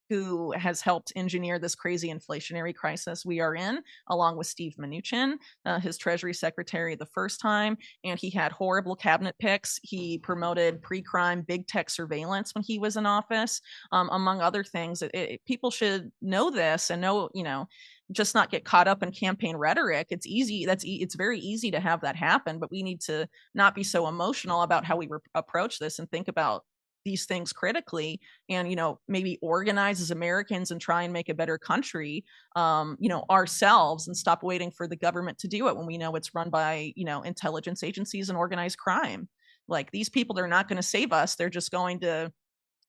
who has helped engineer this crazy inflationary crisis we are in, along with Steve Mnuchin, his Treasury Secretary the first time. And he had horrible cabinet picks. He promoted pre-crime big tech surveillance when he was in office, among other things. People should know this and know, just not get caught up in campaign rhetoric. It's easy. It's very easy to have that happen, but we need to not be so emotional about how we approach this and think about these things critically, and maybe organize as Americans and try and make a better country, ourselves, and stop waiting for the government to do it when we know it's run by intelligence agencies and organized crime. Like, these people, they're not going to save us. They're just going to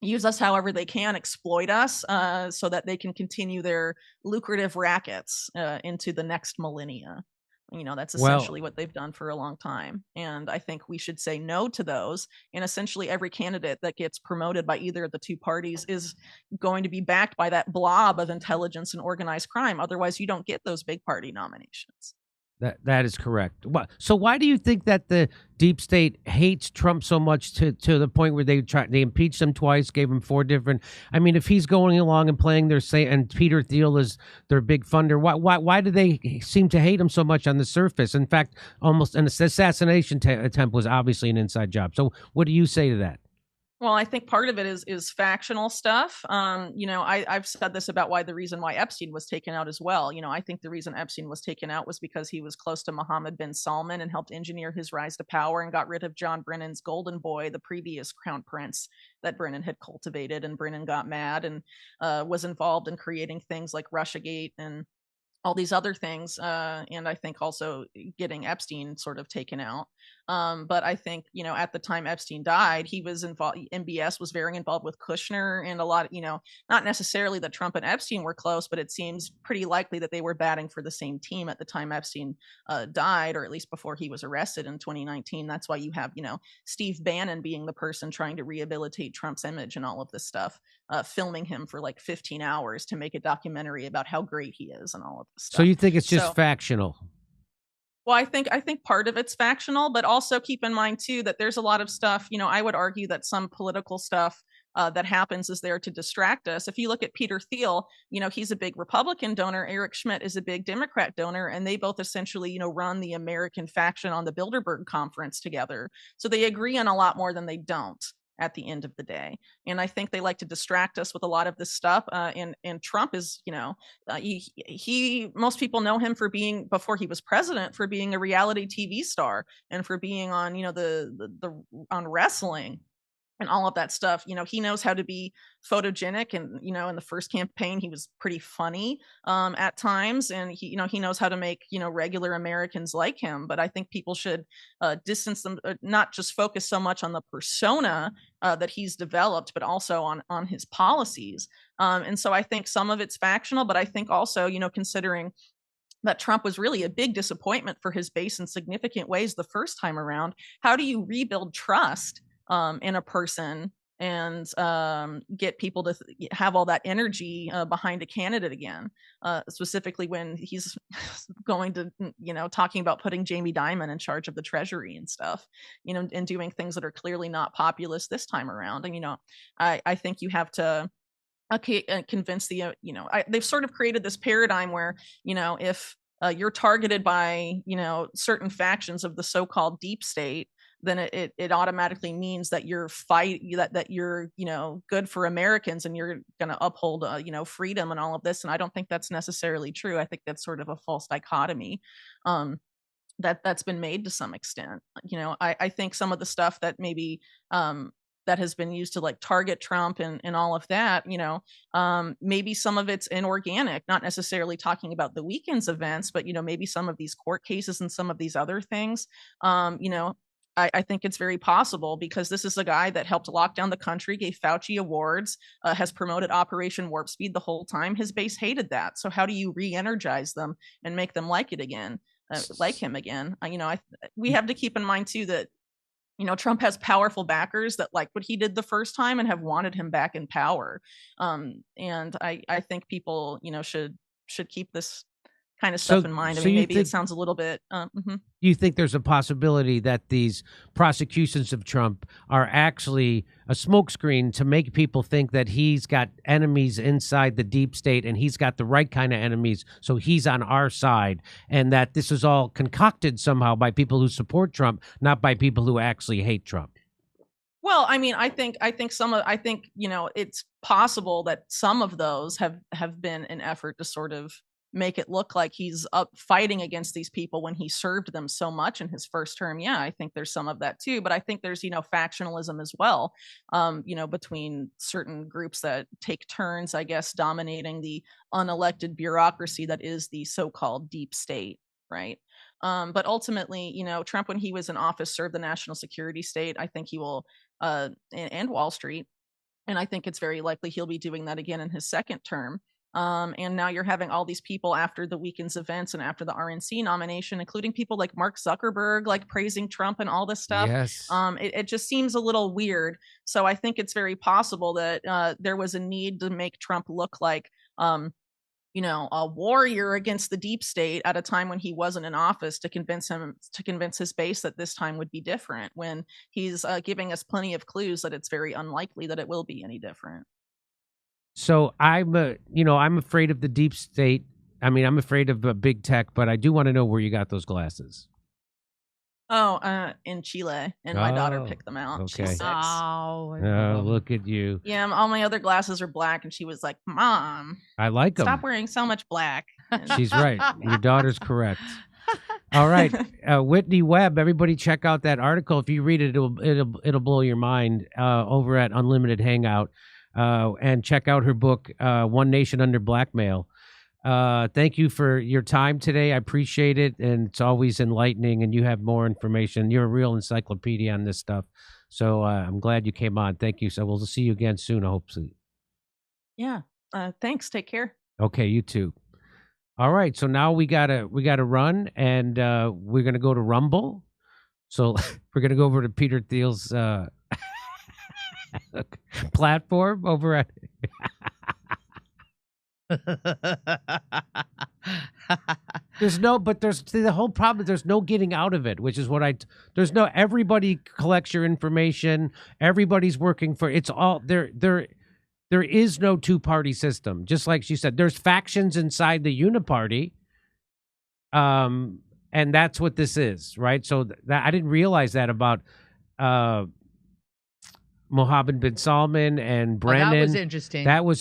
use us however they can, exploit us, so that they can continue their lucrative rackets into the next millennia. That's Well, essentially what they've done for a long time. And I think we should say no to those. And essentially, every candidate that gets promoted by either of the two parties is going to be backed by that blob of intelligence and organized crime. Otherwise, you don't get those big party nominations. that is correct. So why do you think that the deep state hates Trump so much to the point where they impeached him twice, gave him four different? I mean, if he's going along and playing their say, and Peter Thiel is their big funder, why do they seem to hate him so much on the surface? In fact, almost an assassination attempt was obviously an inside job. So what do you say to that? Well, I think part of it is factional stuff. I've said this about the reason why Epstein was taken out as well. I think the reason Epstein was taken out was because he was close to Mohammed bin Salman and helped engineer his rise to power and got rid of John Brennan's golden boy, the previous crown prince that Brennan had cultivated. And Brennan got mad and was involved in creating things like Russiagate and all these other things, and I think also getting Epstein sort of taken out. But I think, at the time Epstein died, he was involved. MBS was very involved with Kushner, and a lot of, not necessarily that Trump and Epstein were close, but it seems pretty likely that they were batting for the same team at the time Epstein died, or at least before he was arrested in 2019. That's why you have, Steve Bannon being the person trying to rehabilitate Trump's image and all of this stuff, filming him for like 15 hours to make a documentary about how great he is and all of this So stuff. you think it's just So, factional? well, I think part of it's factional, but also keep in mind too that there's a lot of stuff. I would argue that some political stuff that happens is there to distract us. If you look at Peter Thiel, he's a big Republican donor. Eric Schmidt is a big Democrat donor, and they both essentially, run the American faction on the Bilderberg conference together. So they agree on a lot more than they don't at the end of the day. And I think they like to distract us with a lot of this stuff. And Trump is, he most people know him for being, before he was president, for being a reality TV star and for being on, the on wrestling and all of that stuff. He knows how to be photogenic, and in the first campaign he was pretty funny at times, and he knows how to make regular Americans like him. But I think people should distance them, not just focus so much on the persona that he's developed, but also on his policies. And so I think some of it's factional, but I think also, considering that Trump was really a big disappointment for his base in significant ways the first time around, how do you rebuild trust in a person and get people to have all that energy behind a candidate again, specifically when he's going to, talking about putting Jamie Dimon in charge of the Treasury and stuff, and doing things that are clearly not populist this time around. And, I think you have to convince they've sort of created this paradigm where, if you're targeted by, certain factions of the so-called deep state, then it automatically means that you're good for Americans and you're going to uphold freedom and all of this. And I don't think that's necessarily true. I think that's sort of a false dichotomy that's been made to some extent. I think some of the stuff that maybe that has been used to like target Trump and all of that, maybe some of it's inorganic, not necessarily talking about the weekend's events, but maybe some of these court cases and some of these other things. I think it's very possible, because this is a guy that helped lock down the country, gave Fauci awards, has promoted Operation Warp Speed the whole time. His base hated that. So how do you re-energize them and make them like it again, like him again? We have to keep in mind too that Trump has powerful backers that like what he did the first time and have wanted him back in power. And I think people, should keep this kind of stuff in mind. I So mean, you maybe it think sounds a little bit. you think there's a possibility that these prosecutions of Trump are actually a smokescreen to make people think that he's got enemies inside the deep state and he's got the right kind of enemies, so he's on our side, and that this is all concocted somehow by people who support Trump, not by people who actually hate Trump? Well, I mean, I think, it's possible that some of those have been an effort to sort of make it look like he's up fighting against these people when he served them so much in his first term. Yeah, I think there's some of that too, but I think there's, factionalism as well, between certain groups that take turns, I guess, dominating the unelected bureaucracy that is the so-called deep state, right? But ultimately, Trump, when he was in office, served the national security state. I think he will, and Wall Street. And I think it's very likely he'll be doing that again in his second term. And now you're having all these people after the weekend's events and after the RNC nomination, including people like Mark Zuckerberg, like praising Trump and all this stuff. Yes. It just seems a little weird. So I think it's very possible that there was a need to make Trump look like, a warrior against the deep state at a time when he wasn't in office, to convince his base that this time would be different, when he's giving us plenty of clues that it's very unlikely that it will be any different. So I'm afraid of the deep state. I mean, I'm afraid of big tech, but I do want to know where you got those glasses. Oh, in Chile, and my daughter picked them out. Okay. She's 6. Oh, look at you. Yeah, all my other glasses are black, and she was like, "Mom, I like them. stop wearing so much black." She's right. Your daughter's correct. All right, Whitney Webb. Everybody, check out that article. If you read it, it'll blow your mind. Over at Unlimited Hangout, and check out her book, One Nation Under Blackmail. Thank you for your time today. I appreciate it, and it's always enlightening, and you have more information. You're a real encyclopedia on this stuff, so I'm glad you came on. Thank you. So we'll see you again soon, hopefully. Yeah. Thanks. Take care. Okay, you too. All right, so now we gotta run, and we're gonna go to Rumble. So we're gonna go over to Peter Thiel's platform over at there's the whole problem. There's no getting out of it, which is what everybody collects your information. Everybody's working for, it's all there. There is no two-party system. Just like she said, there's factions inside the uniparty. And that's what this is, right? So that I didn't realize that about Mohammed bin Salman and Brennan. That was interesting. That was